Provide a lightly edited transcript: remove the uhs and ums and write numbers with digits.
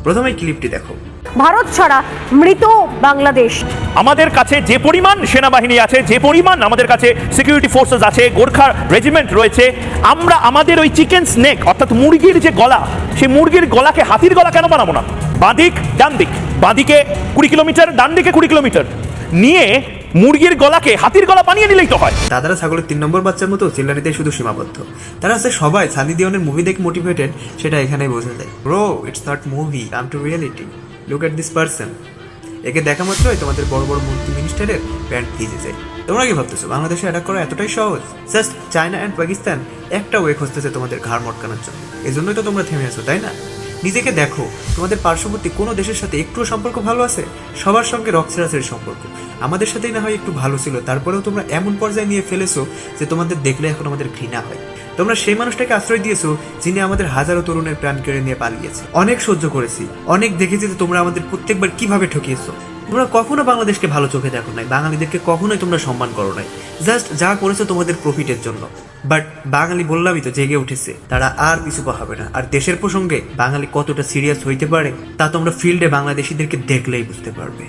প্রথমে ক্লিপটি দেখো। ভারত ছাড়া মৃত বাংলাদেশ। আমাদের কাছে যে পরিমাণ সেনাবাহিনী আছে, যে পরিমাণ আমাদের কাছে সিকিউরিটি ফোর্সেস আছে, গোর্খা রেজিমেন্ট রয়েছে, আমরা আমাদের ওই চিকেন স্নেক অর্থাৎ মুরগির যে গলা, সেই মুরগির গলাকে হাতির গলা কেন বানাবো না? বাঁদিক ডান দিক, বাঁদিকে 20 কিলোমিটার, ডান দিকে 20 কিলোমিটার নিয়ে মুরগির গলাকে হাতির গলা বানিয়ে নিলেই তো হয়। দাদারা ছাগলের 3 নম্বর বাচ্চার মতো চিল্লানিতে শুধু সীমাবদ্ধ। তারা আছে সবাই সানি দেওয়ানের মুভি দেখে মোটিভেটেড, সেটা এখানেই বোঝা যায়। Bro, it's not movie, come to reality. Look at this person. একে দেখা মাত্রই তোমাদের বড় বড় মন্ত্রী মিনিস্টারের প্যান্ট ভিজে যায়। তোমরা কি ভাবতেছো বাংলাদেশে অ্যাটাক করা এতটাই সহজ? জাস্ট চায়না অ্যান্ড পাকিস্তান একটা ওয়ে খুঁজতেছে তোমাদের ঘাড় মটকানোর জন্য। এজন্যই তো তোমরা থেমে আছো, তাই না? নিজেকে দেখো, তোমাদের পার্শ্ববর্তী কোনো দেশের সাথে একটুও সম্পর্ক ভালো আছে? সবার সঙ্গে রক্সেরাসের সম্পর্ক। আমাদের সাথেই না হয় একটু ভালো ছিল, তারপরেও তোমরা এমন পর্যায়ে নিয়ে ফেলেছো যে তোমাদের দেখলে এখন আমাদের ঘৃণা হয়। তোমরা সেই মানুষটাকে আশ্রয় দিয়েছো যিনি আমাদের হাজারো তরুণের প্রাণ কেড়ে নিয়ে পালিয়েছে। অনেক সহ্য করেছি, অনেক দেখেছি যে তোমরা আমাদের প্রত্যেকবার কিভাবে ঠকিয়েছো। তোমরা কখনো বাংলাদেশকে ভালো চোখে দেখো নাই, বাঙালিদেরকে কখনোই তোমরা সম্মান করো নাই। জাস্ট যা করেছো তোমাদের প্রফিটের জন্য। বাট বাঙালি বললামই তো জেগে উঠেছে, তারা আর কিছু পাবে না। আর দেশের প্রসঙ্গে বাঙালি কতটা সিরিয়াস হইতে পারে তা তোমরা ফিল্ডে বাংলাদেশিদেরকে দেখলেই বুঝতে পারবে।